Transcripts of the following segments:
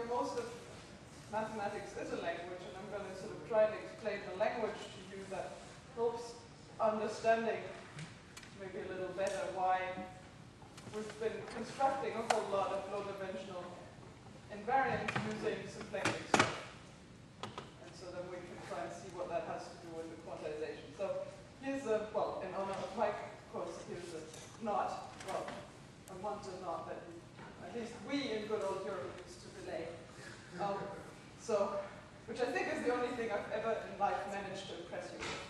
most of mathematics is a language, and I'm going to sort of try and explain the language to you that helps understanding maybe a little better why we've been constructing a whole lot of low-dimensional invariants using symplectic stuff. And so then we can try and see what that has to do with the quantization. So here's a, well, in honor of my course, here's a knot, well, a Monte knot that at least we in good old Europe used to delay. So, which I think is the only thing I've ever in life managed to impress you with.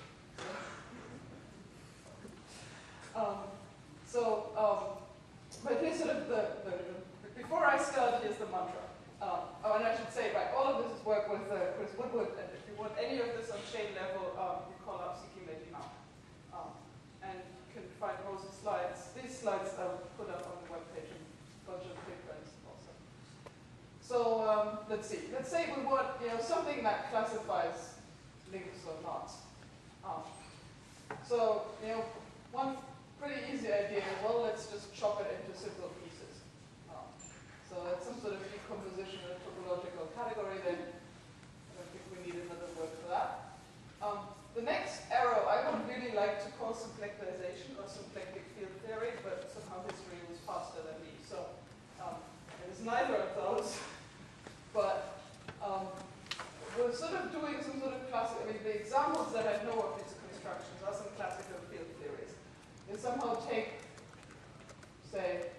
But here's sort of before I start, here's the mantra. And I should say, right, all of this is work with Chris Woodward, and if you want any of this on chain level, you call up Sikimeti now. And you can find Rose's slides. These slides I'll put up on the webpage and a bunch of papers also. So let's see. Let's say we want something that classifies links or knots. So one pretty easy idea is, well, let's just chop it into simple pieces. So that's some sort of decomposition of topological category then. I don't think we need another word for that. The next arrow I would really like to call symplectization or symplectic field theory, but somehow history was faster than me. So it's neither of those. But we're sort of doing some sort of classic, I mean, the examples that I know of these constructions are some classical field theories. They somehow take, say,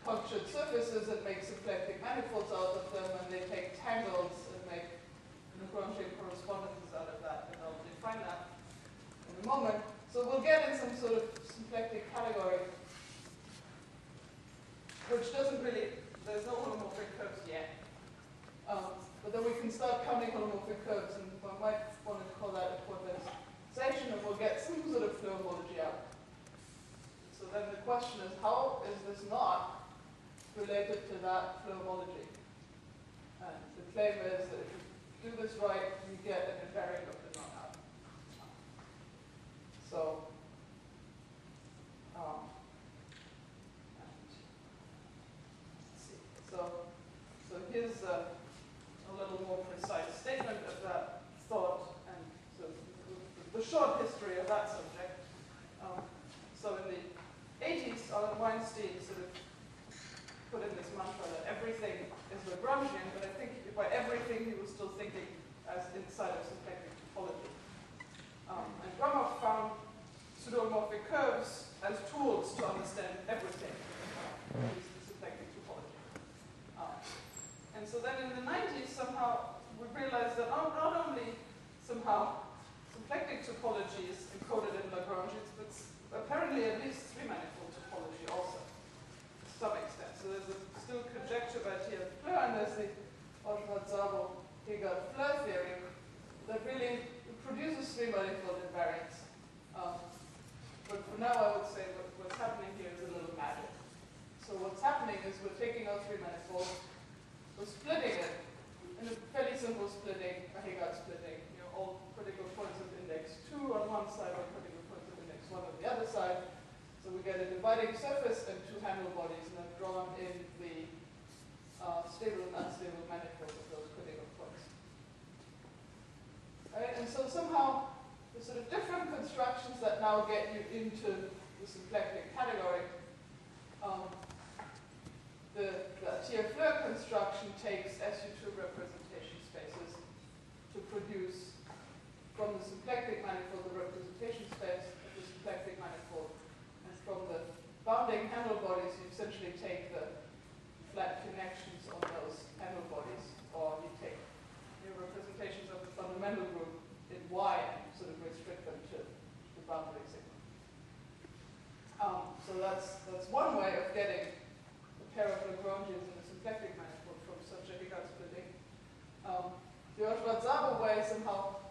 punctured surfaces and make symplectic manifolds out of them, and they take tangles and make Lagrangian correspondences out of that, and I'll define that in a moment. So we'll get in some sort of symplectic category, which doesn't really, there's no holomorphic curves yet. But then we can start counting holomorphic curves, and one might want to call that a quantization, and we'll get some sort of flow homology out. So then the question is, how is this knot related to that flow homology? And the claim is that if you do this right, you get an invariant of the knot out. So, let's see. So here's a little more precise statement of that thought, and so the short history of that subject. So in the 80s, Alan Weinstein sort of put in this mantra that everything is Lagrangian, but I think by everything he was still thinking as inside of symplectic topology. And Gromov found pseudomorphic curves as tools to understand everything in symplectic topology. And so then in the 90s, somehow we realized that not only somehow symplectic topology is encoded in Lagrangians, but apparently at least three-manifold topology also, to some extent. So there's still conjecture by T.F. Fleur, and there's the Oshmat-Szabo-Hegel-Fleur theory that really produces three-manifold invariants. But for now, I would say what's happening here is a little magic. So what's happening is we're taking our three-manifold, we're splitting it in a fairly simple splitting, a Hegel splitting, all critical points of index 2 on one side, or critical points of index 1 on the other side. So we get a dividing surface and two handle bodies, and I've drawn in the stable and unstable manifolds of those critical points. Right? And so somehow the sort of different constructions that now get you into the symplectic category, the T.F. Fleur construction takes SU2 representation spaces to produce from the symplectic manifold the representation space of the symplectic manifold. And from the bounding handle bodies, you essentially take the flat connections on those handle bodies, or you take your representations of the fundamental group in Y and sort of restrict them to the boundary sigma. So that's one way of getting a pair of Lagrangians in a symplectic manifold from such a Hegel splitting. The Oshmat-Szabo way somehow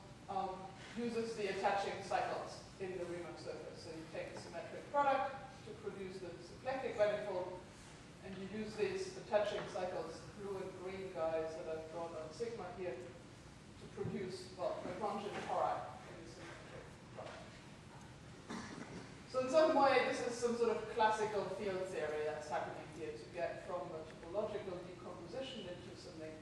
uses the attaching cycles in the Riemann surface. So you take the symmetric product to produce the symplectic manifold, and you use these attaching cycles, blue and green guys that I've drawn on sigma here, to produce, well, Lagrangian tori in the symmetric product. So in some way, this is some sort of classical field theory that's happening here to get from a topological decomposition into something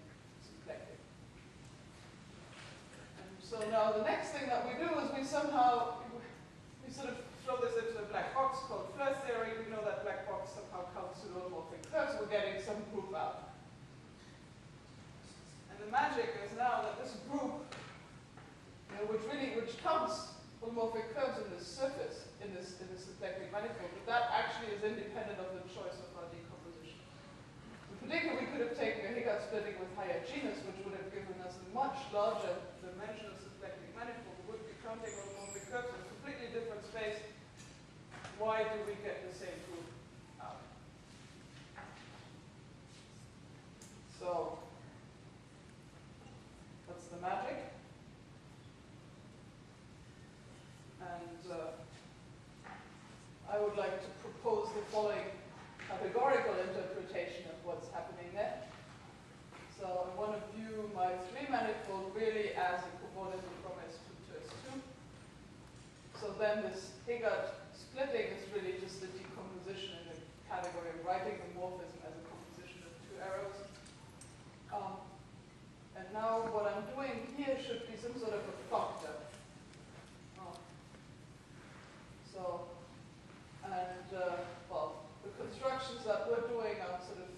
So now the next thing that we do is we sort of throw this into a black box called Flirt theory. We know that black box somehow counts pseudomorphic curves. We're getting some group out. And the magic is now that this group, which counts holomorphic curves in this surface, in this symplectic manifold, but that actually is independent of the choice of our decomposition. In particular, we could have taken a Higgins splitting with higher genus, which would have given us a much larger dimensional symplectic manifold. We would be counting holomorphic curves in a completely different space. Why do we get the same group out? So that's the magic. And I would like to propose the following categorical interpretation of what's happening there. So I want to view my three manifold really as a cobordism from S2 to S2. So then this Higgins splitting is really just a decomposition in the category of writing the morphism as a composition of two arrows. And now what I'm doing here should be some sort of a functor. Well, the constructions that we're doing are sort of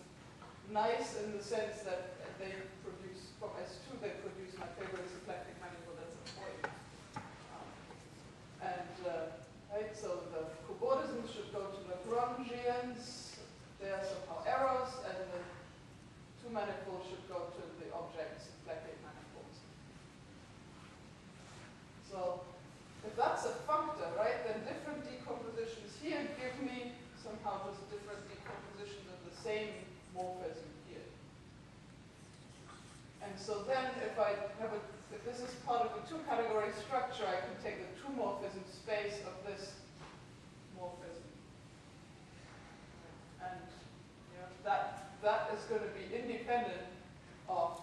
nice in the sense that they produce, from S2, they produce my favorite symplectic manifold that's a point. Right, so the cobordisms should go to Lagrangians. They are somehow arrows, and the two manifolds should go to the object symplectic manifolds. So if that's a functor, right, then different decompositions here give me somehow just different decompositions of the same morphism here. And so then if this is part of a two-category structure, I can take the two-morphism space of this morphism. And that is going to be independent of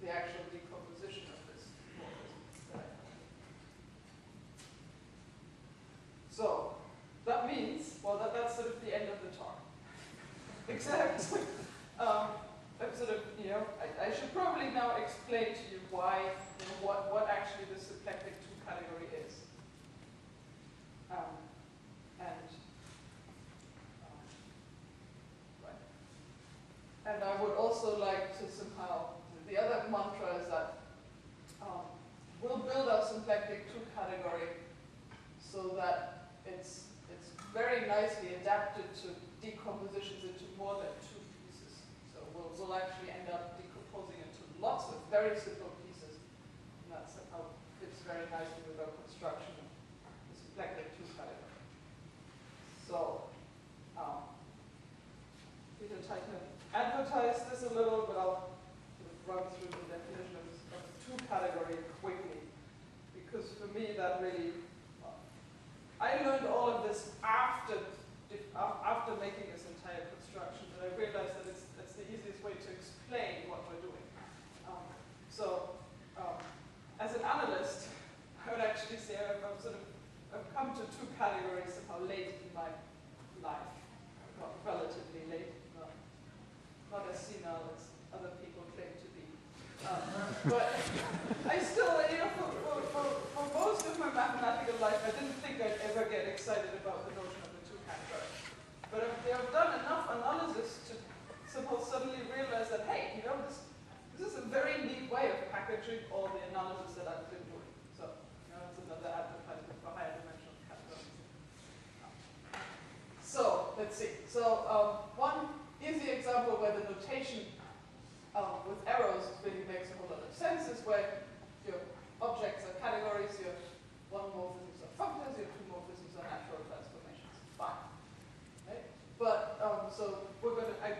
the actual decomposition of this morphism. So that means, well, that's sort of the end of the talk. Except, I'm sort of, I should probably now explain to you why, what actually the symplectic two category is. Right. And I would also like to somehow, the other mantra is that we'll build our symplectic two category so that it's very nicely adapted to decompositions into more than two pieces. So we'll actually end up decomposing into lots of very simple pieces. And that's how it fits very nicely with our construction of the symplectic two category. So Peter Teichmann advertised this a little, but I'll sort of run through the definition of two category quickly. Because for me that really, I learned all of this after making this entire construction, but I realized that it's the easiest way to explain what we're doing. As an analyst, I would actually say I've come to two categories somehow late in my life, well, relatively late, not as senile as other people claim to be. But I still, for most of my mathematical life, I didn't think I'd ever get excited about the notion of the two categories. But I've done enough analysis to somehow suddenly realize that, hey, this is a very neat way of packaging all the analysis that I've been doing. So, it's another advertisement for higher dimensional categories. So, let's see. So, one easy example where the notation with arrows really makes a whole lot of sense is where your objects are categories, your one morphisms are functors, your two morphisms are natural transformations. Fine. Right? But, so I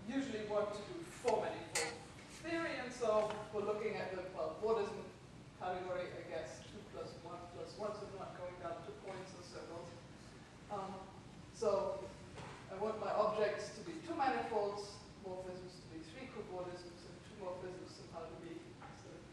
usually want to do four-manifold theory, and so we're looking at the, Bordism category, I guess, 2 plus 1 plus 1, so we're not going down to points or circles. So I want my objects to be two manifolds, morphisms to be three cobordisms, and two morphisms somehow to be sort of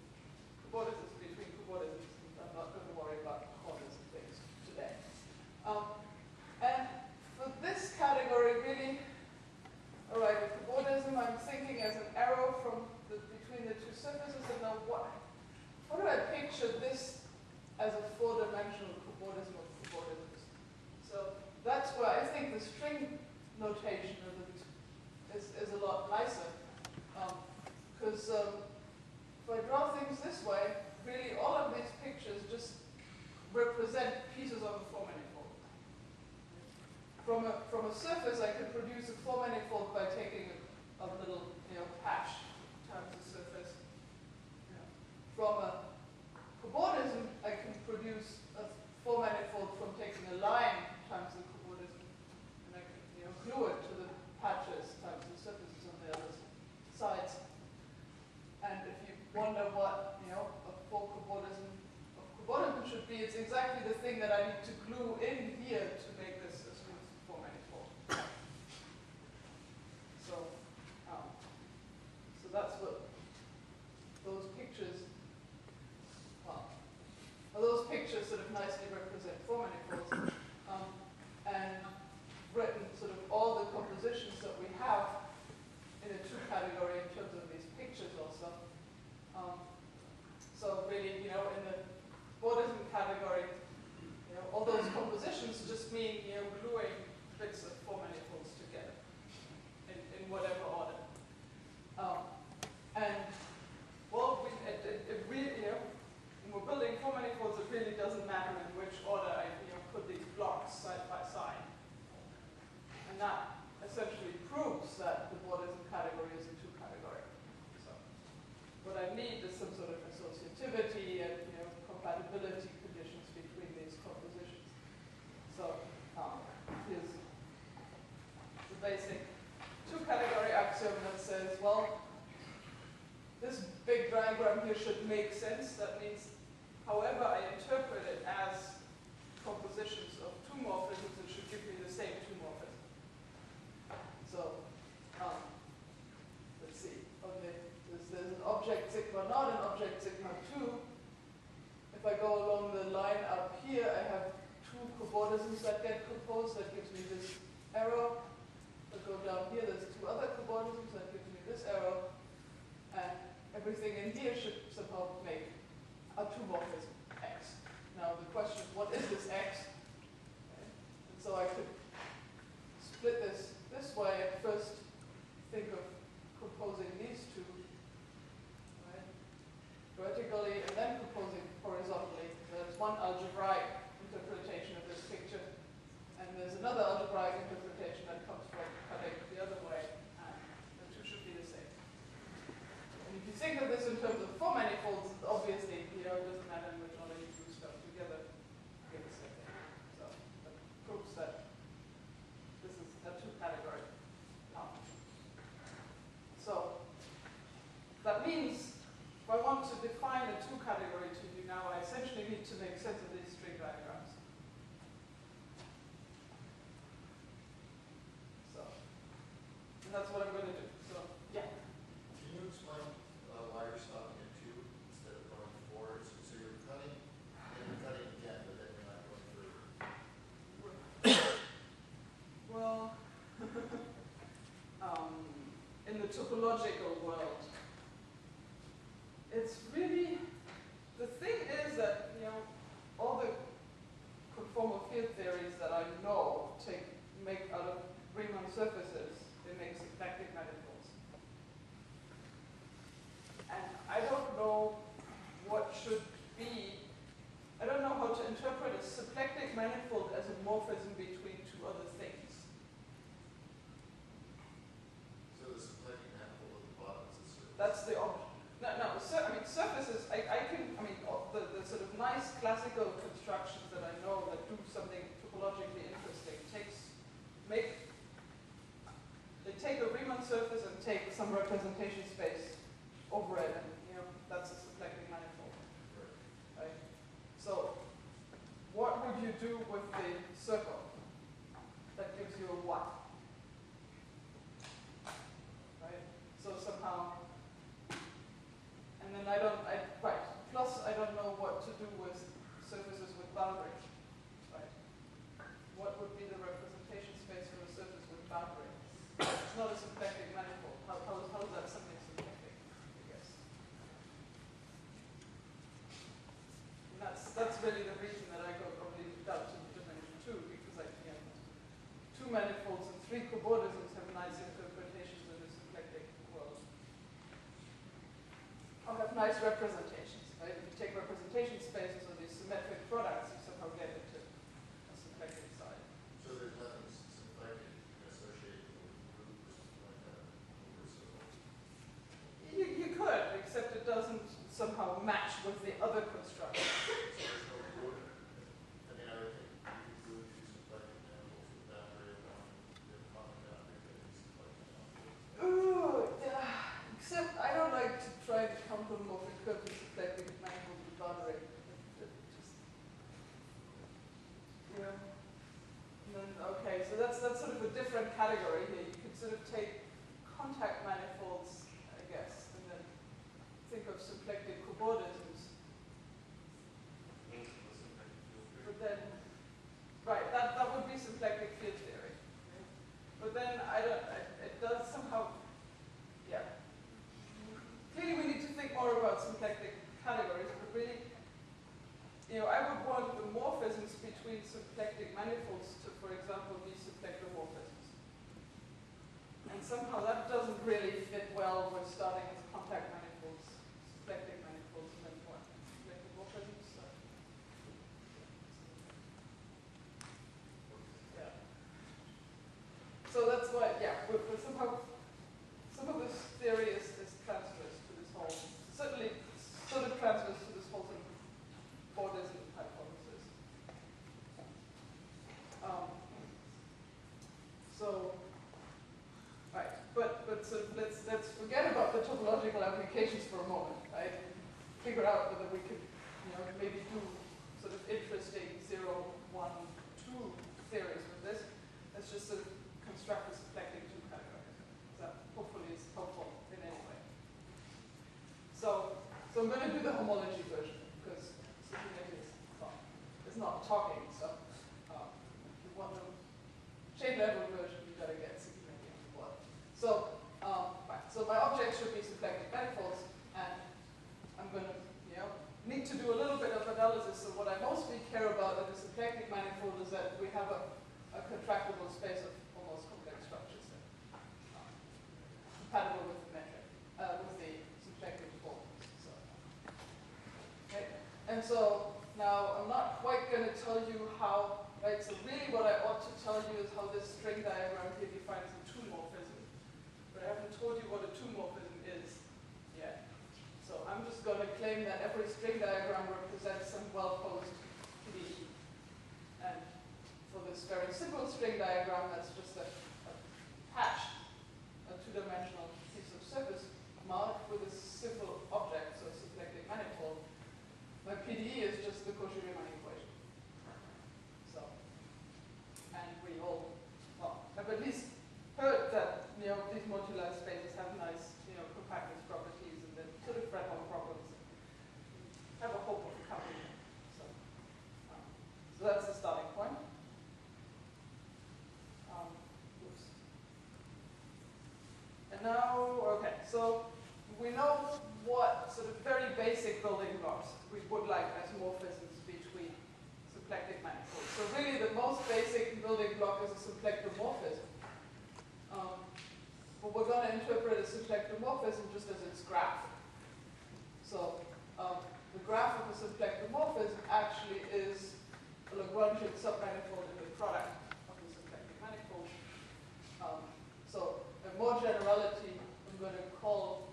surface, I could produce a four-manifold by taking a little, patch times the surface. From a cobordism, I can produce a four-manifold from taking a line times the cobordism, and I can, glue it to the patches times the surfaces on the other sides. And if you wonder what, a full cobordism should be, it's exactly the thing that I need to glue in here to make this a smooth four-manifold. So that's what those pictures, those pictures sort of nicely represent four-manifolds, and written sort of all the compositions that we have in a two category in terms of these pictures also. So really, in the cobordism category, all those compositions just mean, gluing bits of four-manifolds together in whatever order. And, well, it really, when we're building four-manifolds, it really doesn't matter in which order I, put these blocks side by side. And that essentially proves that the cobordism category is a two category. So what I need is some sort of associativity and, compatibility conditions between these compositions. So here's the basic two-category axiom that says, well, this big diagram here should make sense. That means, however I interpret it as compositions of two morphisms, it should give me the same two morphisms. So let's see. Okay, there's an object sigma naught and object sigma 2. If I go along the line up here, I have two cobordisms that get composed. That gives me this arrow. If I go down here, there's two other cobordisms. That gives me this arrow. And everything in here should somehow make a two-morphism X. Now the question is, what is this X? Okay. And so I could split this way and first think of composing these two, right, vertically, and then composing horizontally. So that's one algebraic interpretation of this picture. And there's another algebraic interpretation that comes from cutting the other way. And the two should be the same. And if you think of this in terms of four manifolds, obviously, it doesn't matter in which order you do stuff together, you get the same thing. So that proves that this is a two category. So that means if I want to define a two category to you now, I essentially need to make sense of these string diagrams. So, and that's what I'm going to do. So, yeah. Can you explain why you're stopping at 2 instead of going 4? So you're cutting, then you're cutting again, but then you're not going further. Well, in the topological world, it's really, the thing is that, all the conformal field theories that I know make out of Riemann surfaces, they make symplectic manifolds. And I don't know what should be, I don't know how to interpret a symplectic manifold as a morphism between two other things. So the symplectic manifold at the bottom is the surface. That's the object. No, surfaces, the sort of nice classical constructions that I know that do something topologically interesting they take a Riemann surface and take some representation space over it, and that's a symplectic manifold. Right? So what would you do with the circle? That gives you a what? Right? So somehow, and then plus I don't know what to do with surfaces with boundaries, right? What would be the representation space for a surface with boundary? It's not a symplectic manifold. How is that something symplectic, I guess? And that's really the reason that I go probably down to dimension 2, because two manifolds and three cobordisms have nice interpretations of the symplectic world. I'll have nice representations. Right? If you take representation spaces or these symmetric products, you somehow get into a symplectic side. So there's nothing symplectic so that's sort of a different category here. You could sort of take contact manifolds, I guess, and then think of symplectic cobordisms. But then, right, that would be symplectic field theory. But then it does somehow, yeah. Clearly we need to think more about symplectic categories, but really, I would want the morphisms between symplectic manifolds to, for example, be symplectomorphisms. And somehow that doesn't really fit well with starting as contact manifolds, symplectic manifolds, and then what? Symplectomorphisms? Yeah. So that's why, yeah, but somehow some of this theory is transverse to this whole, certainly sort of transverse to this whole sort of Fordism hypothesis. Right, but so let's forget about the topological applications for a moment, right? Figure out whether we could, maybe do sort of interesting 0, 1, 2 theories with this. Let's just sort of construct a symplectic 2 category. That hopefully is helpful in any way. So I'm going to do the homology version because it's not talking, so if you want the shape level version, you got to get Symplectic on board. So, so my object should be symplectic manifolds, and I'm going to, need to do a little bit of analysis. So what I mostly care about in the symplectic manifold is that we have a contractible space of almost complex structures that compatible with the metric, with the symplectic form. So, okay. And so now I'm not quite going to tell you how, right? So really what I ought to tell you is how this string diagram here defines a 2 morphism. But I haven't told you what a 2 morphism is yet. So I'm just going to claim that every string diagram represents some well-posed PDE. And for this very simple string diagram, that's just a patch, a 2-dimensional piece of surface marked with a simple object, so a symplectic manifold. My PDE is just the Cauchy-Riemann equation. So, and we all, have at least heard that these modular spaces have nice compactness properties and then sort of Fredholm problems. Have a hope of recovery. So that's the starting point. Oops. And now, okay, so we know what sort of very basic building blocks we would like as morphisms between symplectic manifolds. So really the most basic building block is a symplectomorphism. But we're going to interpret a symplectomorphism just as its graph. So the graph of a symplectomorphism actually is a Lagrangian submanifold in the product of the symplectic manifold. So in more generality, I'm going to call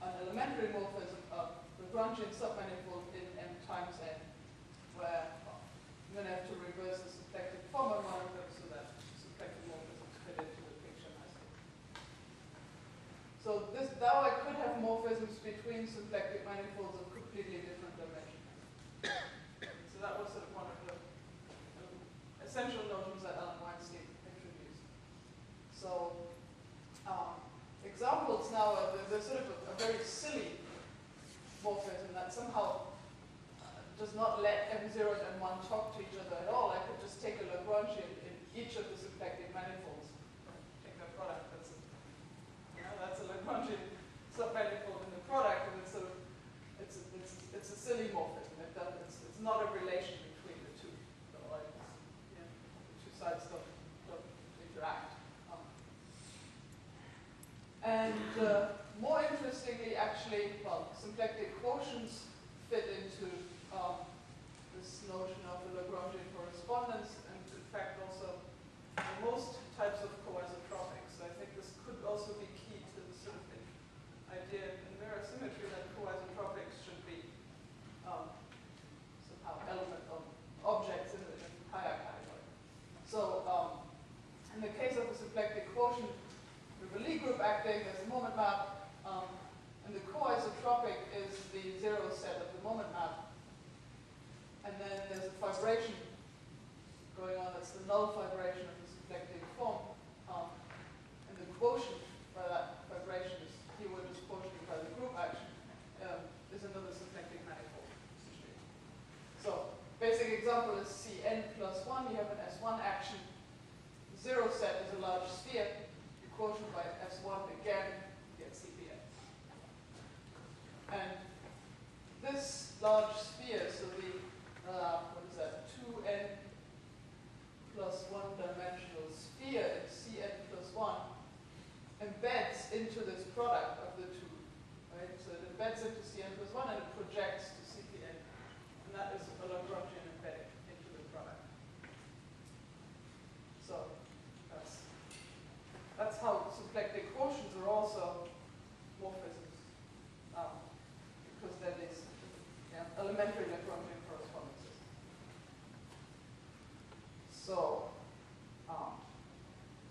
an elementary morphism a Lagrangian submanifold in M times N, where I'm going to have to reverse the symplectic form of one of them so that symplectic morphisms fit into the picture nicely. So now I could have morphisms between symplectic manifolds of completely different dimensions. So that was sort of one of the essential notions that Alan Weinstein introduced. So examples now are there's sort of a very silly morphism that somehow does not let M0 and M1 talk to each other at all. I could just take a Lagrangian in each of the symplectic manifolds. Take their product. That's a Lagrangian submanifold in the product, and it's sort of it's a silly morphism. It's not a relation between the two. So like, the two sides don't interact. And more interestingly, actually, symplectic quotients fit into this notion of the Lagrangian correspondence, and in fact also in most types of coisotropics. So I think this could also be key to the sort of idea in mirror symmetry that coisotropics should be example is Cn plus 1. You have an S1 action. The zero set is a large sphere. You quotient by S1 again, you get Cpn. And this large sphere, so the, what is that, 2n plus 1 dimensional sphere in Cn plus 1 embeds into this product of the two. Right? So it embeds into Cn plus 1 and it projects to Cpn. And that is a Lagrangian embedding into the product. So that's how symplectic quotients are also morphisms. Because they're these elementary Lagrangian correspondences. So,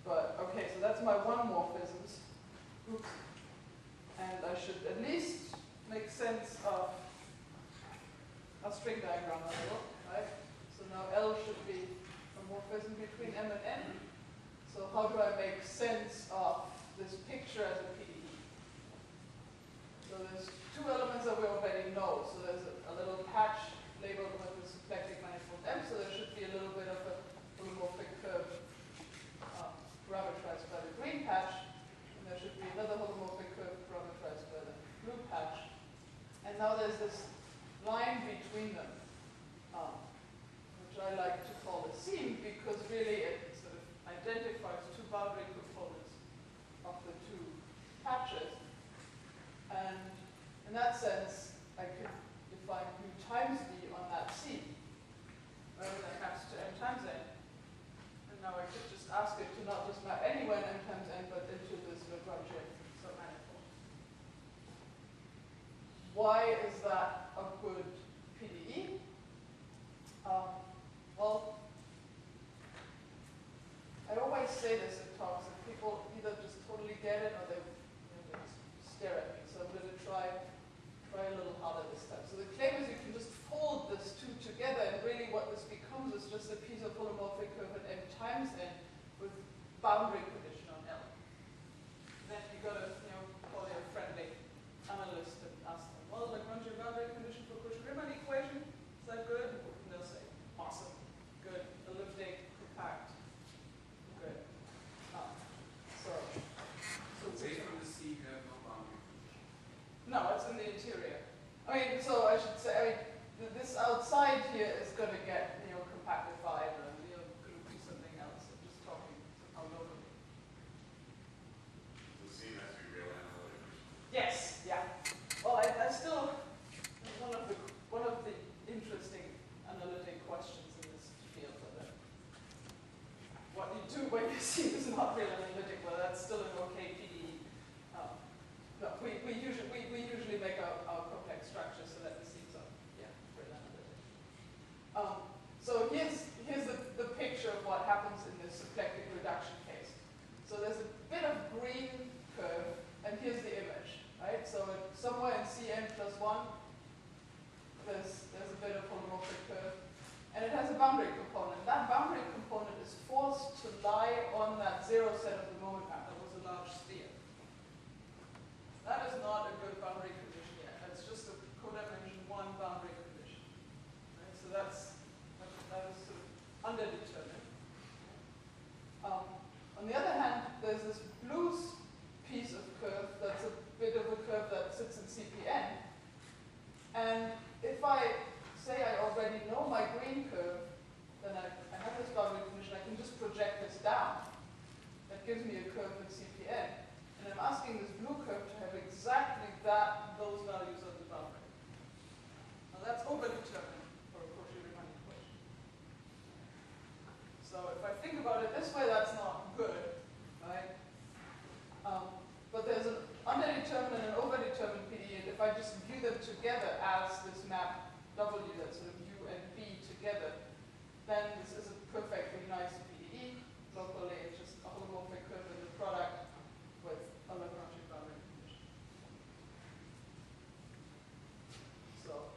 but okay, so that's my one morphisms. Oops. And I should at least make sense of a string diagram a little, right? So now L should be a morphism between M and N. So how do I make sense of this picture as a PDE? So there's two elements that we already know. So there's a little patch labeled with the symplectic manifold M. So there should be a little bit of a holomorphic curve parameterized by the green patch. And there should be another holomorphic curve parameterized by the blue patch. And now there's this line between them, which I like to call a seam because really it sort of identifies two boundary components of the two patches. And in that sense, I could define mu times d on that seam, right? That maps to m times n. And now I could just ask it to not just map anywhere in m times n, but into this Lagrangian submanifold. Why is that a good PDE? Well, I always say this in talks, and people either just totally get it or they just stare at me. So I'm going to try a little harder this time. So the claim is you can just fold this two together, and really what this becomes is just a piece of holomorphic curve at m times n with boundary condition on L. Then you got to call your friendly analyst and ask them, well, Lagrangian boundary condition for Cauchy-Riemann equation, is that good? And they'll say, awesome, good, elliptic, compact, good. So Based on the C, you have no boundary condition. no, it's in the interior. I mean, so I should say, this outside here is going to get, compactified, and going to be something else. I'm just talking somehow locally. The C has to be real analytic. Yes, yeah. Well, I still, one of the interesting analytic questions in this field, but what you do when you see is not real analytic, well, that's still an okay PDE. No, we usually make our complex structure so that the seams are real analytic. So here's the picture of what happens in this symplectic reduction case. So there's a bit of green curve, and here's the image, right? So somewhere in Cn plus 1, there's a bit of holomorphic curve, and it has a boundary component. That boundary component is forced to lie on that zero set of the moment map. That was a large sphere. That is not a good boundary condition yet. That's just a codimension 1 boundary condition. Right? So that is sort of underdetermined. On the other hand, there's this blue piece of curve that's a bit of a curve that sits in Cpn. And if I say I already know my green curve, then I have this boundary condition. I can just project this down. That gives me a curve in Cpn. And I'm asking this blue curve to have exactly those values of the boundary. Now that's overdetermined for a Cauchy-Riemann equation. So if I think about it this way, that's not good, right? But there's an underdetermined and an overdetermined PDE, and if I just view them together as this map W, that's sort of U and B together, then this is a perfectly nice PDE. Locally, it's just a holomorphic curve in the product with a Lagrangian boundary condition. So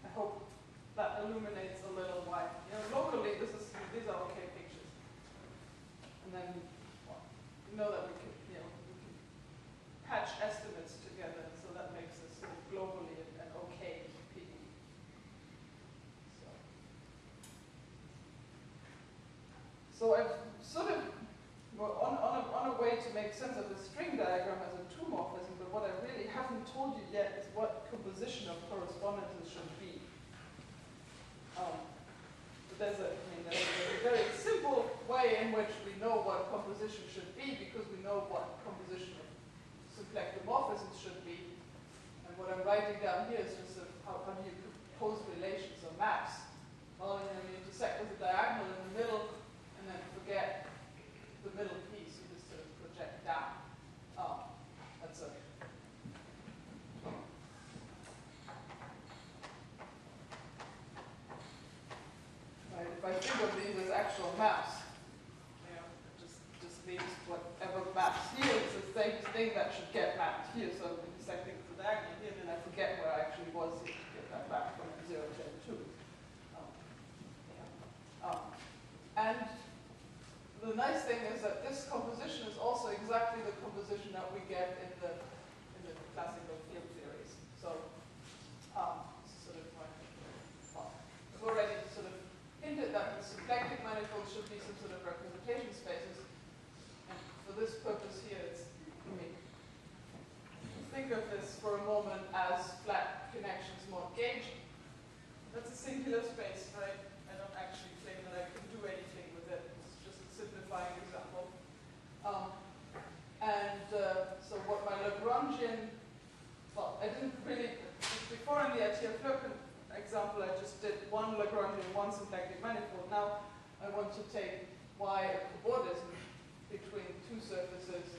I hope that illuminates a little why. Locally, these are okay pictures. And then we know that we can patch estimates together, so that makes this sort of globally an okay PDE. So I've sort of, on a way to make sense of the string diagram as a two-morphism, but what I really haven't told you yet is what composition of correspondences should be. But there's a very simple way in which we know what composition should be because we know what composition of symplectic morphisms should be. And what I'm writing down here is just how do you compose relations or maps. Well, you intersect with a diagonal in the middle and then forget the middle piece. You just sort of project down. That's a right. If I think of these as actual maps, just leaves whatever maps here is the same thing that should get mapped here. So I'm intersecting with the diagonal here, then I forget where I actually was here to get that back from 0 to 2. And the nice thing is that this composition is also exactly the composition that we get in the classical field theories. So, I've already sort of hinted that the symplectic manifolds should be some sort of representation spaces. And for this purpose here, think of this for a moment as flat connections mod gauge. That's a singular space, right? I don't actually claim that I can do anything with it. It's just a simplifying example. So what my Lagrangian, well, I didn't really, before in the Atiyah-Flöcken example, I just did one Lagrangian, one symplectic manifold. Now I want to take Y a cobordism between two surfaces,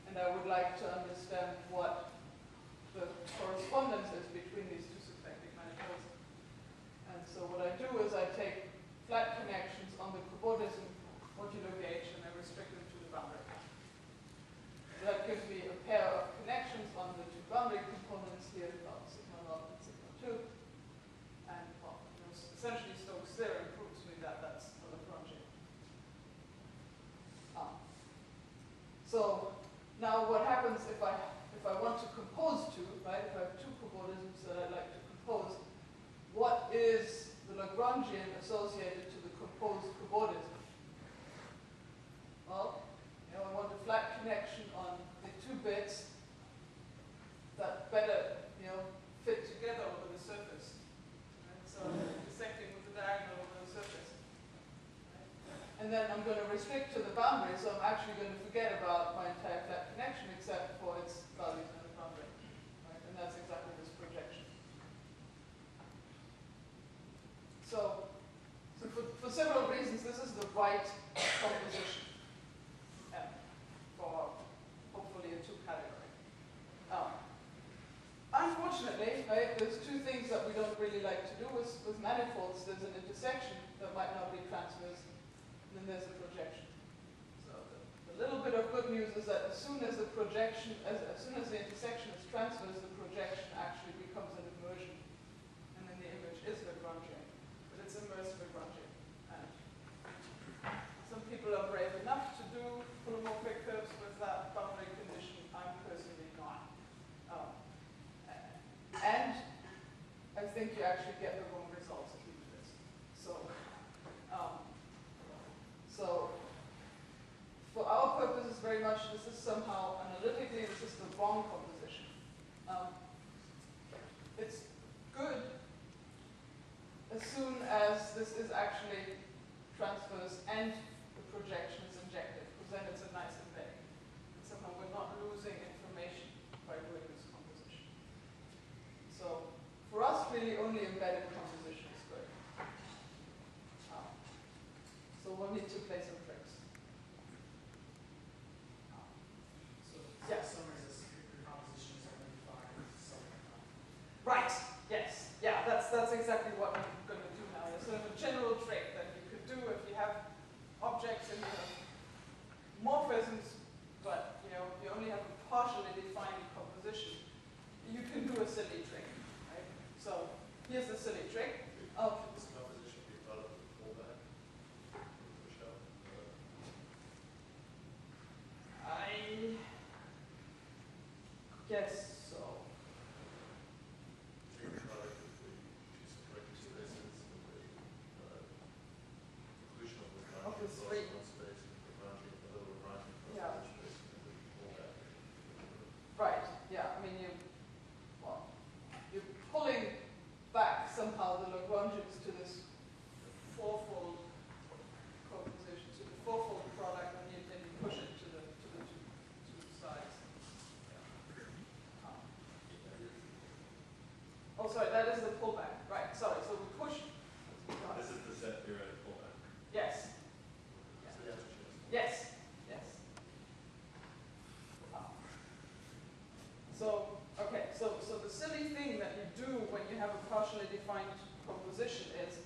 and I would like to understand what the correspondence is between these two symplectic manifolds. And so what I do is I take flat connections on the cobordism modulo gauge and I restrict them to the boundary. So that gives me a pair of connections on the two boundary components here, well, sigma 0 and sigma 2. And well, essentially Stokes' theorem proves me that that's a Lagrangian. So now what happens if I want to compose two, right? If I have two cobordisms that I'd like to compose, what is the Lagrangian associated to the composed cobordism? Well, I want a flat connection on the two bits that better, fit together over the surface. Right? So I'm intersecting with the diagonal over the surface. Right? And then I'm going to restrict to the boundary, so I'm actually going to forget about my entire flat connection except for its values in the boundary. Right? And that's exactly this projection. So for several reasons, this is the right composition for hopefully a two category. Unfortunately, right, there's two things that we don't really like to do with manifolds. There's an intersection that might not be transverse, and then there's a projection. So the little bit of good news is that as soon as the projection, as soon as the intersection is transverse, the projection actually becomes an immersion, and then the image is Lagrangian, but it's immersed Lagrangian. And some people are brave enough to do holomorphic curves with that boundary condition. I'm personally not. And I think you actually get the wrong results if you do this. So for our purposes, very much, this is somehow analytically, this is the wrong composition. It's good as soon as this is actually transverse and the projection is injected, because then it's a nice embedding. And somehow we're not losing information by doing this composition. So for us, really, only embedded composition is good. So we'll need to play some tricks. Yeah. Summary is your composition is only by something. Right. Yes. Yeah. That's exactly what I'm going to do now. There's sort of a general trick that you could do if you have objects in morphisms, but you only have a partially defined composition. You can do a silly trick. Right? So here's the silly trick. This composition be thought of as a pullback? Push out? I guess so. Take the product of the two separate spaces and the inclusion of the Of the three. pulling back somehow the Lagrangians to this fourfold composition, to the fourfold product, and then you push it to the two sides. Oh, sorry, that is the pullback. Right, sorry. So we push. This is the set theoretic pullback. Yes. So that's what you Yes. Yes. So, okay, so the silly thing that you do when you have a partially defined composition is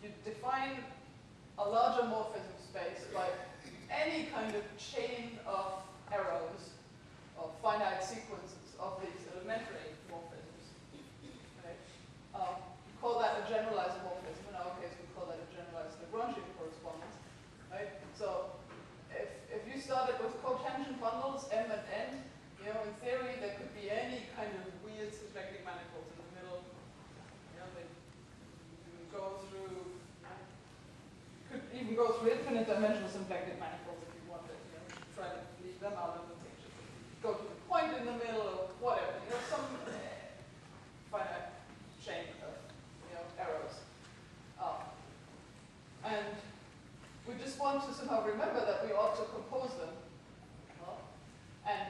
you define a larger morphism space by any kind of chain of arrows or finite sequences of these elementary morphisms. Okay? We call that a generalized morphism. In our case, we call that a generalized Lagrangian correspondence. Right? So if you started with cotangent bundles, M and N, in theory, there could be any kind of weird symplectic manifolds in the middle. They go through, could even go through infinite dimensional symplectic manifolds if you wanted. Try to leave them out of the picture. Go to the point in the middle or whatever. Some finite chain of arrows. And we just want to somehow remember that we ought to compose them. And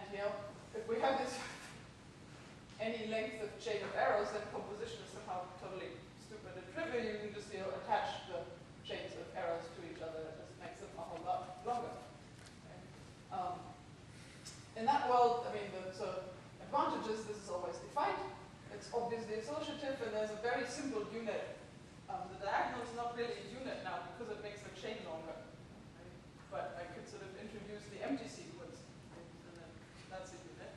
if we have this any length of chain of arrows, then composition is somehow totally stupid and trivial. You can just attach the chains of arrows to each other. That just makes them a whole lot longer. Okay? In that world, I mean, the sort of advantages, this is always defined. It's obviously associative, and there's a very simple unit. The diagonal is not really a unit now because it makes the chain longer. Right? But I could sort of introduce the empty sequence, and then that's a unit.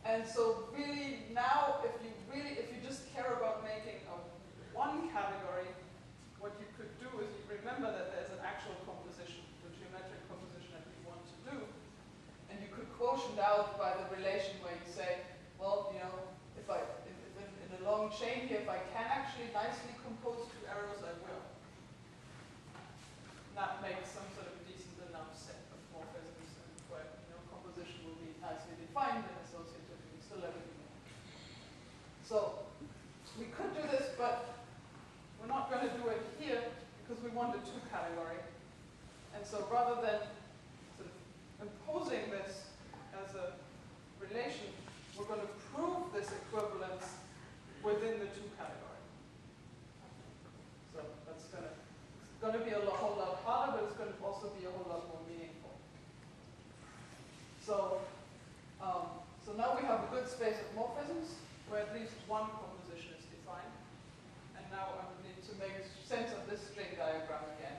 And so really now, if you just care about making one category, what you could do is you remember that there's an actual composition, the geometric composition that we want to do, and you could quotient out by the relation where you say, well, if in a long chain here, if I can actually nicely compose two arrows, I will. And that makes some sort of decent enough set of morphisms, and where composition will be nicely defined and associative, and still everything. So we could do this, but we're not going to do it here because we want a two category. And so rather than sort of imposing this as a relation, we're going to prove this equivalence within the two category. So that's going to be a whole lot harder, but it's going to also be a whole lot more meaningful. So now we have a good space of morphisms where at least one composition is defined. And now I need to make sense of this string diagram again.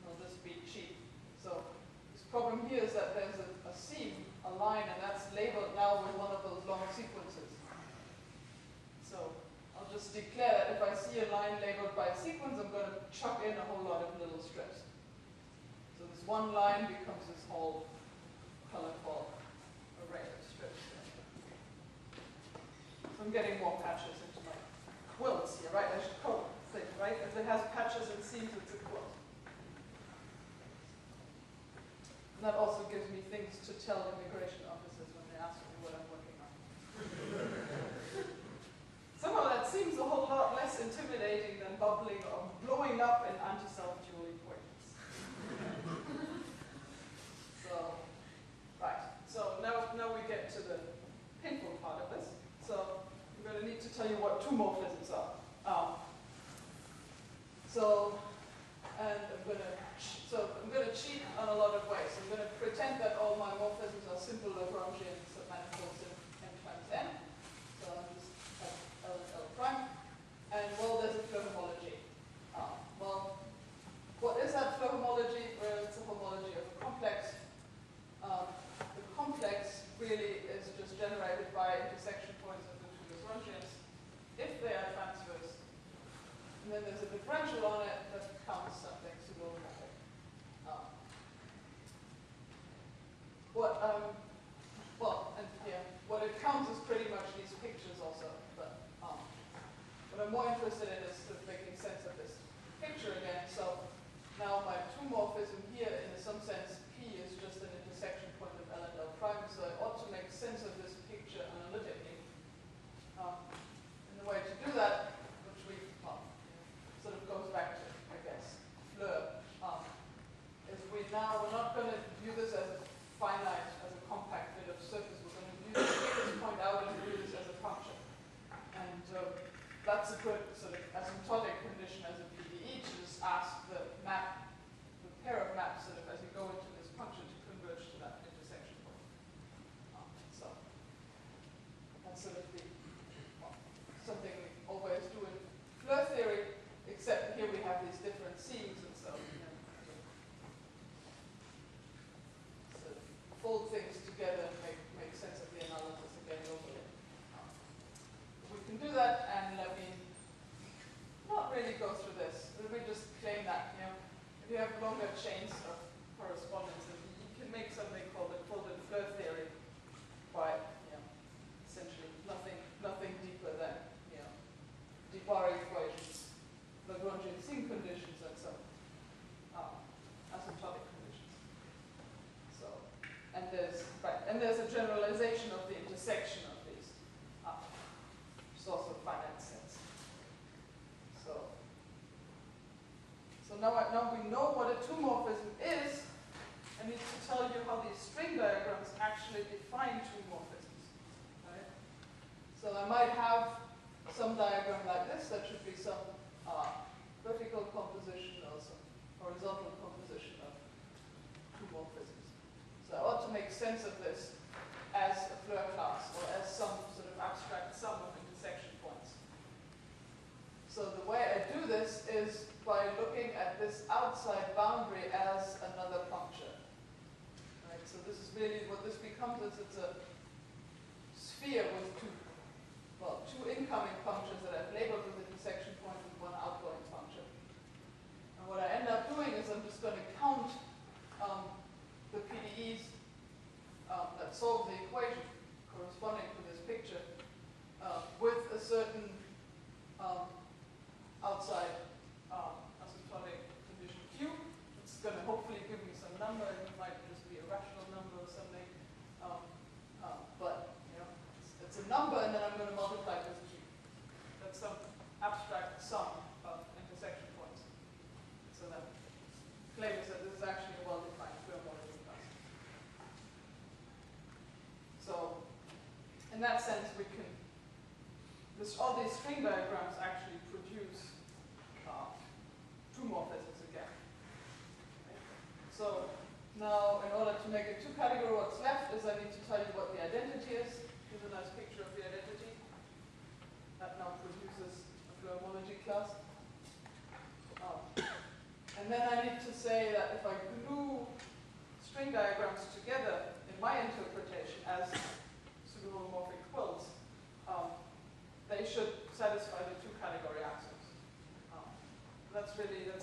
It'll just be cheap. So this problem here is that there's a seam, a line, and that's labeled now with one of those long sequences. So I'll just declare that if I see a line labeled by a sequence, I'm going to chuck in a whole lot of little strips. So this one line becomes this whole colorful array of strips. So I'm getting more patches into my quilts here, right? I should call it, right? If it has patches and seams, it's a quilt. And that also gives me things to tell immigration officers when they ask me what I'm working on. Somehow that seems a whole lot less intimidating than bubbling or blowing up in anti-self-dual equations. So, right. So now we get to the painful part of this. So I'm going to need to tell you what two morphisms are. I'm going to cheat on a lot of ways. I'm going to pretend that all my morphisms are simple Lagrangian manifolds in m times n. So I'll just have L and L prime. And well, there's a flow homology. Well, what is that flow homology? Well, it's a homology of a complex. The complex really is just generated by intersection points of the two Lagrangians if they are transverse. And then there's a differential on it that counts something pseudo-homologic. What it counts is pretty much these pictures also. But what I'm more interested in is sort of making sense of this picture again. So now my two morphism here, in some sense, P is just an intersection point of L and L prime. So I ought to make sense of this picture analytically. could sort of asymptotic condition as a PDE to just ask the map, the pair of maps sort of as you go into this function to converge to that intersection point. So that's sort of the something we always do in Fleur theory, except here we have these different seams, and so sort of fold things together and make sense of the analysis again locally. We can do that, and let me not really go through this. We just claim that, if you have longer chains of correspondences, you can make something called a folded Fleur theory by, essentially nothing deeper than, Debye equations, Lagrangian seam conditions, and some asymptotic conditions. So, and there's a generalization of the intersection of these, which is also finite sense. So now we know what a two-morphism is. I need to tell you how these string diagrams actually define two-morphisms. Right? So I might have some diagram like this that should be some vertical composition or some horizontal composition of two morphisms. So I ought to make sense of this as a Fleur class or as some sort of abstract sum of intersection points. So the way I do this is by looking at this outside boundary as another function. Right? So this is really what this becomes is it's a sphere with two incoming functions that I've labeled with intersection point and one outgoing function. And what I end up doing is I'm just going to count the PDEs that solve the equation corresponding to this picture with a certain outside asymptotic condition Q. It's going to hopefully give me some number. It might just be a rational number or something. But it's a number, and then I'm going to multiply with Q. That's some abstract sum of intersection points. So that claims that this is actually a well-defined Fleur model class. So in that sense, we can, all these string diagrams actually produce two morphisms again. Okay? So now, in order to make it two-category, what's left is I need to tell you what the identity is. Here's a nice picture of the identity. That now produces a Fleur homology class. And then I need to say that if I glue string diagrams together in my interpretation as pseudo-homomorphic quills, they should satisfy the two-category axioms. That's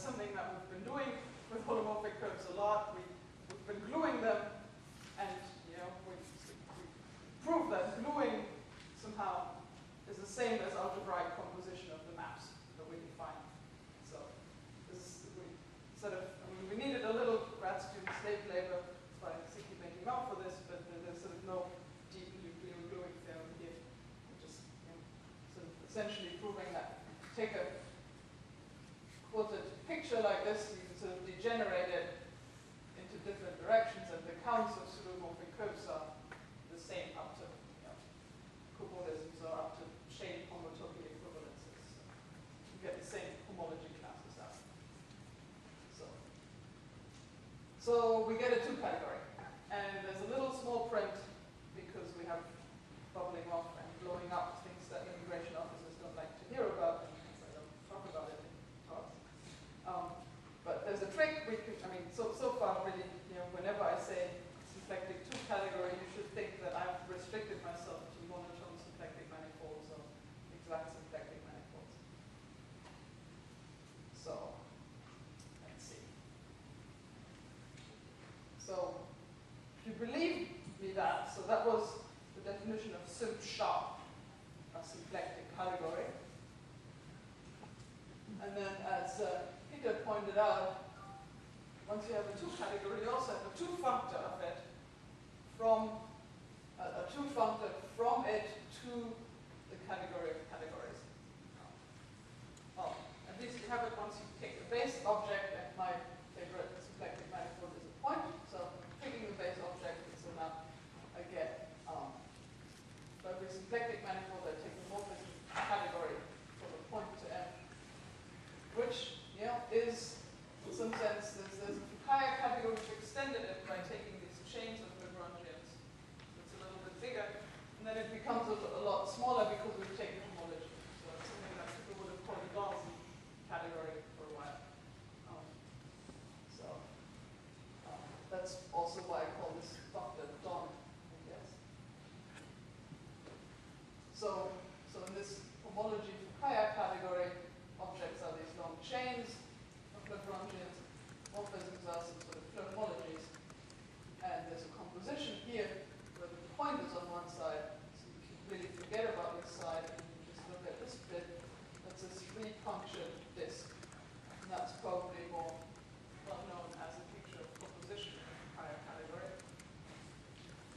something that we've been doing with holomorphic curves a lot. We've been gluing them, and we prove that gluing somehow is the same as algebraic composition of the maps that we define. So this is, we needed a little grad student slave labor, that's why I keep making up for this, but there's sort of no deep nuclear gluing theorem here. We're just sort of essentially proving that take a quilted picture like this, you can sort of degenerate it into different directions, and the counts of pseudomorphic curves are the same up to coholisms or up to chain homotopy equivalences. You get the same homology classes out. So we get a two-category. And there's a little small print because we have bubbling off and blowing up things that immigration officers don't like to hear about, and I don't talk about it in talks. But there's a trick. So far, really, whenever I say symplectic two-category, you should think that I've restricted myself to monotone symplectic manifolds or exact symplectic manifolds. So let's see. So if you believe me that, so that was the definition of symp-sharp, a symplectic category. And then as Peter pointed out, once you have a two-category, you also have a two-functor of it from it to the category of categories. Well, at least you have it once you take the base object, and my favorite symplectic manifold is a point. So picking the base object, so now I get for every symplectic manifold, I take the morphism category from a point So in this homology for Kaya category, objects are these long chains of Lagrangians, morphisms are some sort of homologies, and there's a composition here where the point is on one side, so you can really forget about this side and you just look at this bit. That's a 3-punctured disk, and that's probably more well known as a feature of composition in the Kaya category.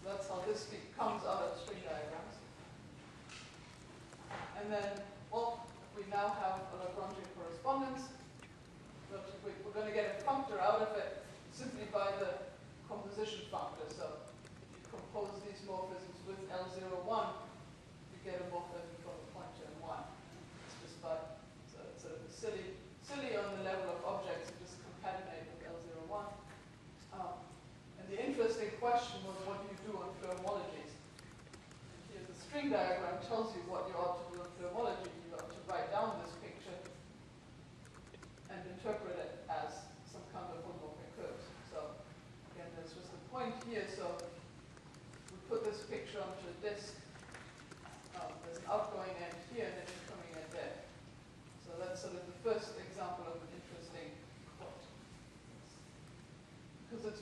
So that's how this comes out of string diagrams. And then, well, we now have a Lagrangian correspondence, but we're going to get a functor out of it simply by the composition functor. So if you compose these morphisms with L01, you get a morphism from a pointer in 1. It's just by sort of silly on the level of objects, you just concatenate with L01. And the interesting question was, what do you do on Flow homologies? And here the string diagram tells you what you ought to do on Flow homology. You ought to write down this picture and interpret it as some kind of homomorphic curves. So again, there's just a point here. So we put this picture onto a disk. There's an outgoing end here and an incoming end there. So that's sort of the first example of an interesting plot. Because it's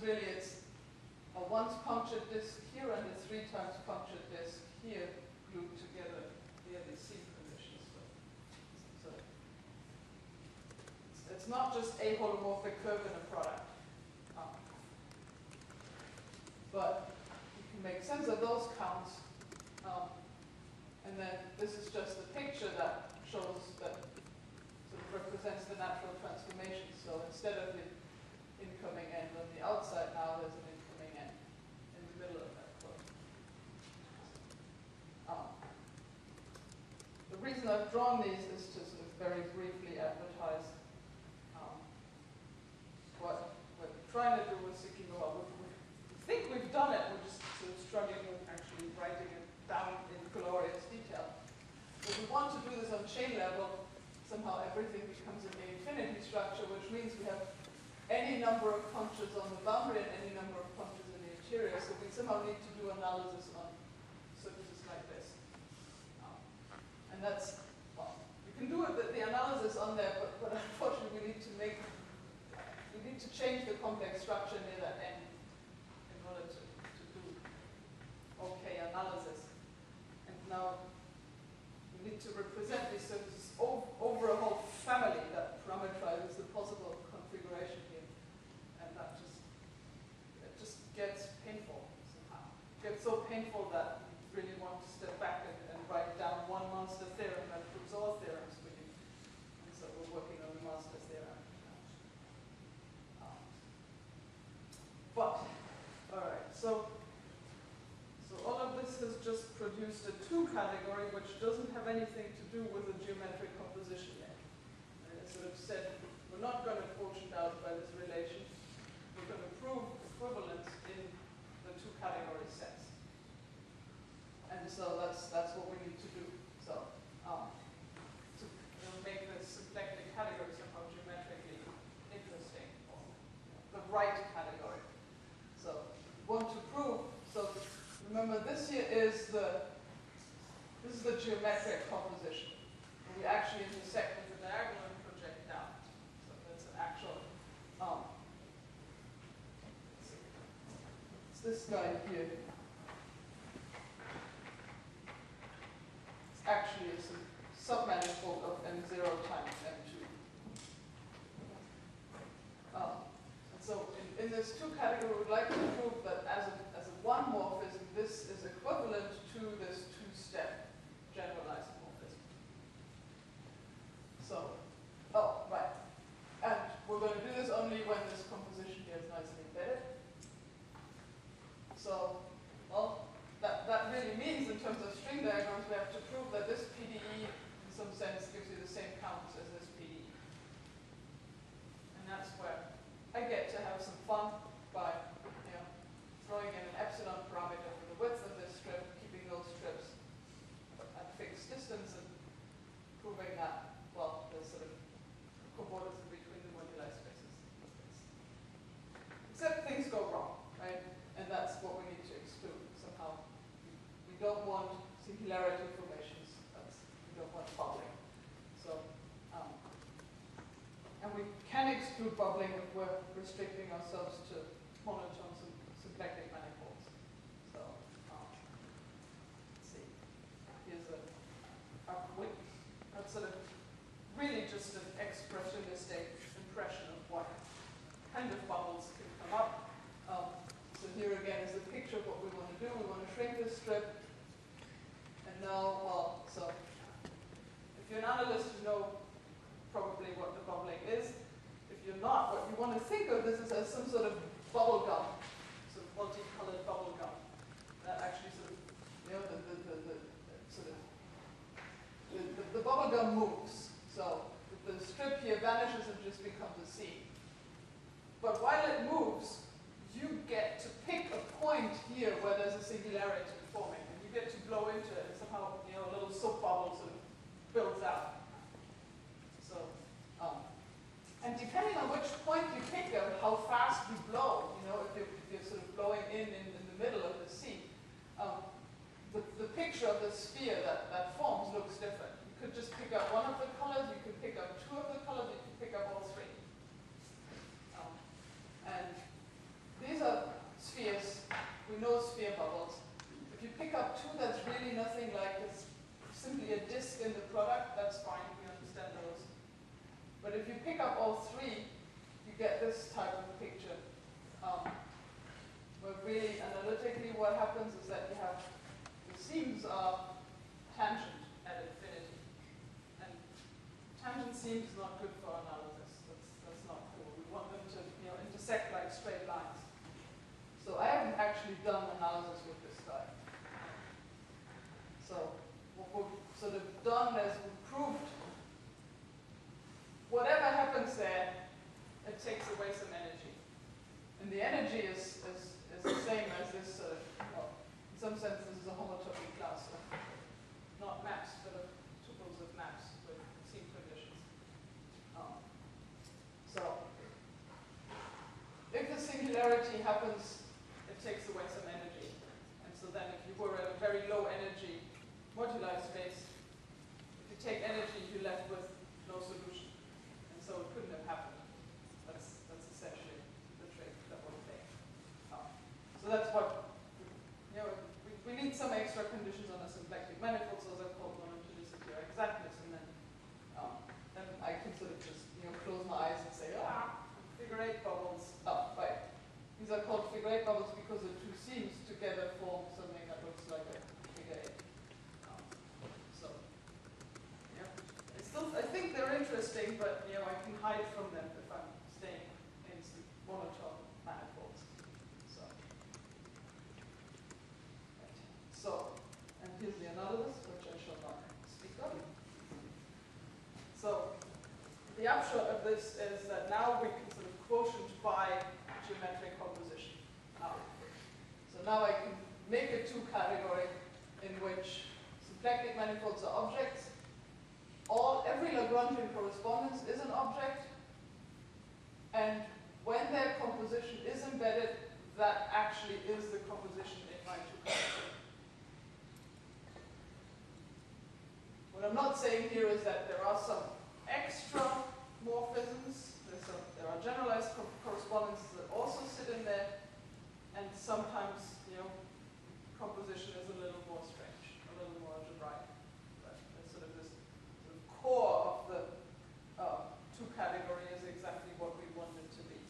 a once punctured disk here and a 3 times punctured disk here glued together via these seam conditions. So it's not just a holomorphic curve in a product. But you can make sense of those counts. And then this is just a picture that shows that sort of represents the natural transformation. So instead of the incoming end on the outside, now there's an incoming end in the middle of that curve. The reason I've drawn these is to sort of very briefly advertise what we're trying to do with Sikino. We think we've done it, we're just sort of struggling with actually writing it down in glorious detail. But we want to do this on chain level. Somehow everything becomes an infinity structure, which means we have any number of punctures on the boundary and any number of punctures in the interior. So we somehow need to do analysis on surfaces like this. And that's, well, you can do it, the analysis on there, but unfortunately we need to change the complex structure near that end in order to do okay analysis. And now we need to represent these surfaces over a whole family that parameterizes the possible configuration here. And that just gets painful somehow. It gets so painful that you really want to step back and write down one master theorem that proves all theorems for you. And so we're working on the master theorem. But, all right, so all of this has just produced a 2 category, which doesn't have anything to do with the geometric composition yet. And it sort of said, we're not going to quotient out by this relation. We're going to prove equivalence in the 2 category sets. And so that's what we need to do. So to make this symplectic category somehow geometrically interesting, or the right category. So we want to prove, so remember this here is the geometric composition. And we actually intersect with the diagonal and project down. So that's an actual, it's this guy here. It's actually a submanifold of M0 times M2. And so in this 2 category, we would like to prove that as a 1 morphism, this is equivalent to this 2-step generalized morphism. So, right. And we're going to do this only when this composition here is nicely embedded. So, well, that really means in terms of string diagrams, we have to prove that this PDE, in some sense, gives you the same counts as this PDE. And that's where I get to have some fun by throwing in an epsilon parameter for the width of this strip, keeping those strips at fixed distance, and proving that, well, there's sort of coordinates in between the moduli spaces. Except things go wrong, right? And that's what we need to exclude somehow. We don't want singularity formation we can exclude bubbling if we're restricting ourselves to monotone symplectic manifolds. So, let's see. Here's that's sort of really just an expressionistic impression of what kind of bubbles can come up. So here again is the picture of what we want to do. We want to shrink this strip. And now, well, so if you're an analyst, you know probably what the bubbling is. If you're not, what you want to think of this is as some sort of bubble gum, sort of multicolored bubble gum that actually sort of, you know, the bubble gum moves. So the strip here vanishes and just becomes a seam. But while it moves, you get to pick a point here where there's a singularity forming, and you get to blow into it, and somehow, you know, a little soap bubble sort of builds out. So, and depending on which point you pick of how fast you blow, you know, if you're sort of blowing in the middle of the sea, the picture of the sphere that forms looks different. You could just pick up one of the colors, you could pick up two of the colors, you could pick up all three. And these are spheres. We know sphere bubbles. If you pick up two that's really nothing like, it's simply a disk in the product, that's fine, we understand those. But if you pick up all three, you get this type of picture. Where really analytically what happens is that you have the seams are tangent at infinity. And tangent seams is not good for analysis. That's not cool. We want them to, you know, intersect like straight lines. So I haven't actually done analysis with this guy. So what we've sort of done is we've proved whatever happens there, it takes away some energy. And the energy is the same as this sort of, well, in some sense this is a homotopy class of not maps, but of tuples of maps with seam conditions. So if the singularity happens, it takes away some energy. And so then if you were at a very low energy moduli space, if you take energy, you're left with no solution. And so it couldn't have happened. That's essentially the trick that we're playing. So that's what, you know, we need some extra conditions on a symplectic manifold, so those are called monotonicity or exactness, and then I can sort of just, you know, close my eyes and say, figure 8 bubbles. Right. These are called figure 8 bubbles because the two seams together form something that looks like a figure 8. So, yeah. I think they're interesting, but, you know, I can hide from them if I'm staying in some monotone manifolds. So, and here's the analysis, which I shall not speak of. So, the upshot of this is that now we can sort of quotient by geometric composition. So now I can make a two-category in which symplectic manifolds are objects. Every Lagrangian correspondence is an object, and when their composition is embedded, that actually is the composition in my two-category. What I'm not saying here is that there are some extra morphisms. There are generalized correspondences that also sit in there, and sometimes, you know, composition is a little more strange, a little more algebraic. But it's sort of this sort of core of the two-category is exactly what we want it to be.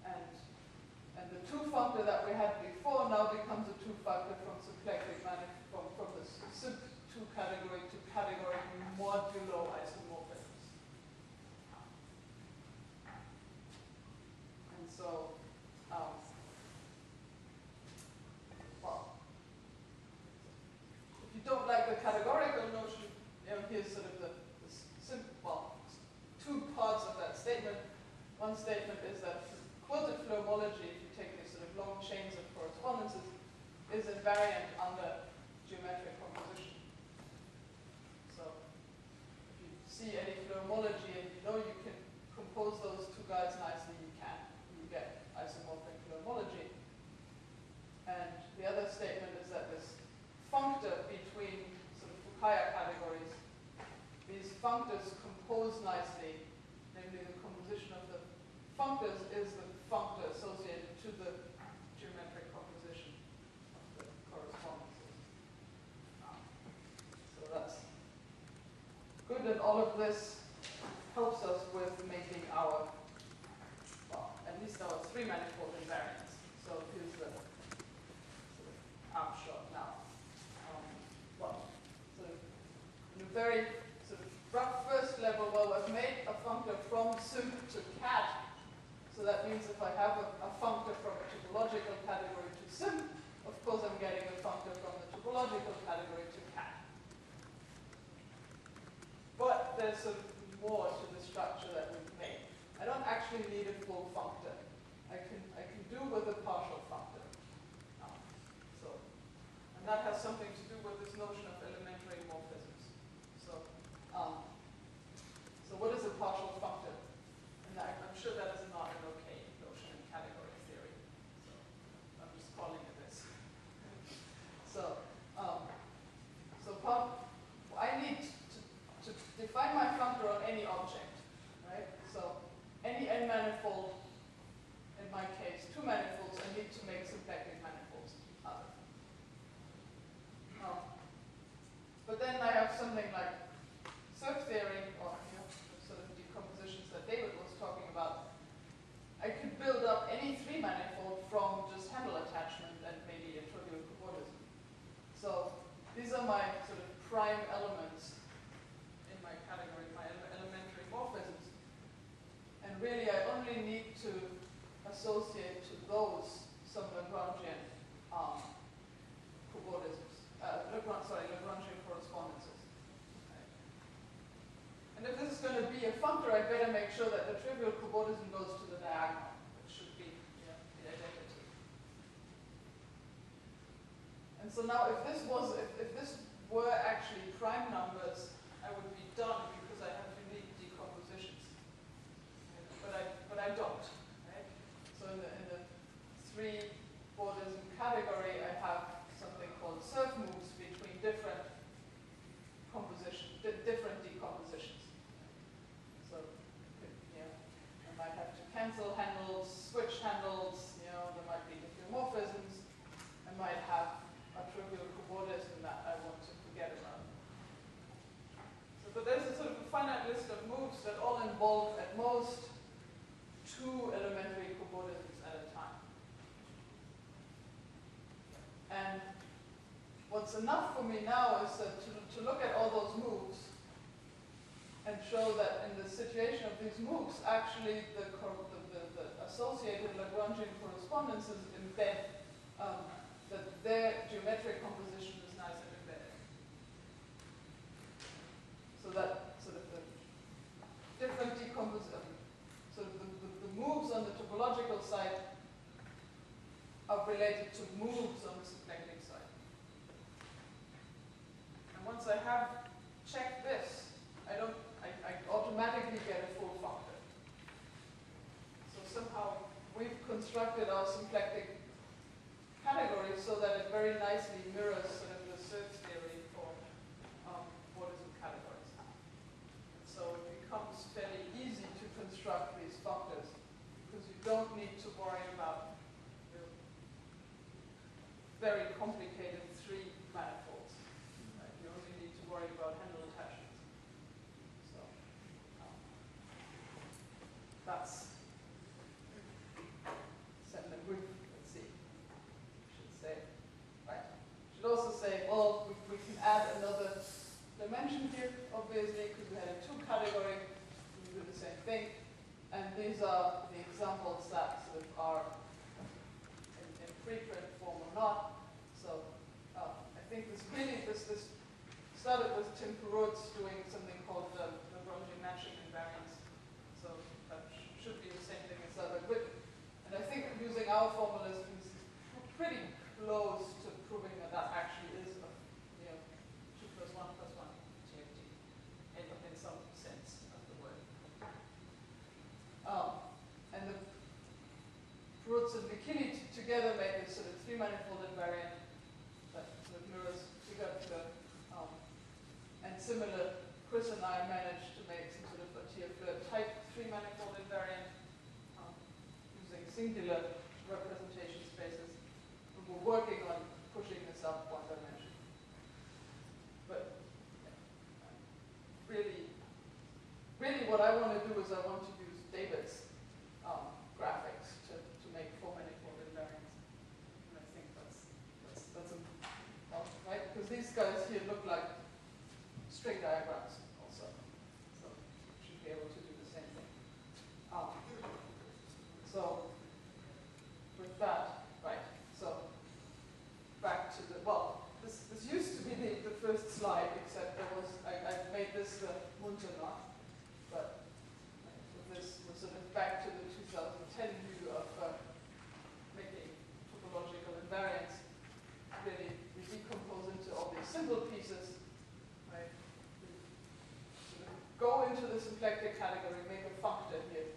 And the two-functor that we had before now becomes a two-functor from symplectic manifold, from the simp two-category to category modulo isomorphisms. And so, well, if you don't like the categorical notion, you know, here's sort of two parts of that statement. One statement is that quilted flow homology, if you take these sort of long chains of correspondences, is invariant under geometric composition. So if you see any flow homology and you know you can compose those two guys nicely, you can. You get isomorphic flow homology. And the other statement is that this functor between sort of Fukaya categories, these functors compose compose nicely, namely the composition of the functors is the functor associated to the geometric composition of the correspondences. So that's good, and all of this helps us with making our, well, at least our three-manifold invariants. So here's the sort of upshot now. Well, sort of in a very sort of rough first level, well, I've made a functor from Symp to cat. So that means if I have a functor from a topological category to Symp, of course I'm getting a functor from the topological category to cat. But there's sort of more to the structure that we've made. I don't actually need a full functor. I can do with a partial functor. And that has something to do with this notion of elementary morphisms. So what is a partial functor? And I'm sure that is not an okay notion in category theory. So I'm just calling it this. I need to define my functor on any object, right? So any n manifold, in my case, two manifolds, I need to make symplectic manifolds out of. But then I have something like surf theory, or sort of decompositions that David was talking about. I could build up any three manifold from just handle attachment and maybe a trivial cobordism. So these are my sort of prime elements in my category, my elementary morphisms. And really, I only need to associate to those some Lagrangian cobordisms, Lagrangian correspondences. Okay. And if this is going to be a functor, I'd better make sure that the trivial cobordism goes to the diagonal, which should be the identity. And so now, if this were actually prime numbers, I would be done because I have unique decompositions. But I don't. Right? So in the three bordism category, I have something called surf moves between different decompositions. So I might have to cancel handles, switch handles. There might be diffeomorphisms. I might have a trivial cobordism that I want to forget about. But there's a sort of a finite list of moves that all involve at most two elementary cobordisms at a time. And what's enough for me now is to look at all those moves and show that in the situation of these moves, actually the associated Lagrangian correspondences embed that their geometric composition is nice and embedded. So that sort of the different sort of the moves on the topological side are related to moves on the symplectic side. And once I have checked this, I automatically get a full functor. So somehow we've constructed our symplectic category so that it very nicely mirrors sort of the search theory for bordism categories. And so it becomes fairly easy to construct these functors because you don't need to worry about very complicated three manifolds. Right? You only need to worry about handle attachments. So that's let's see. Should say, right. Should also say, well, we can add another dimension here, obviously, because we had a two category. We do the same thing. And these are the examples that sort of are in preprint form or not. So I think this started with Tim Perutz doing something called the Lagrangian matching invariance. So that should be the same thing as that. And I think using our formulas is pretty close to proving that that actually is a 2 plus 1 plus 1 TFT in some sense of the word. And the Perutz and Mikili together made this sort of three-manifold invariant that sort of mirrors figure to and similar, Chris and I managed to make some sort of free manifold invariant using singular representation spaces. And we're working on pushing this up one dimension. But really what I want to do is I want to use David's graphics to make four manifold invariants. And I think that's right? Because these guys here look like string diagrams also. So you should be able to do the same thing. So with that, right, so back to the, well, this used to be the first slide, except I made this the Munternacht, but with this, we're sort of back to the 2010 view of making topological invariants. Really, we decompose into all these simple pieces, right? We sort of go into the symplectic category, make a functor here,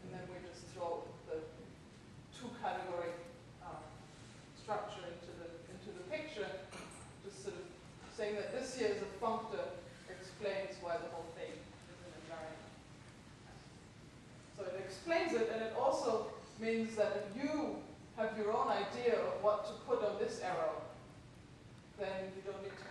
and then we just throw the two-category structure into the picture, just sort of saying that this here is a functor explains why the whole thing is an invariant. So it explains it, and it also means that if you have your own idea of what to put on this arrow, then you don't need to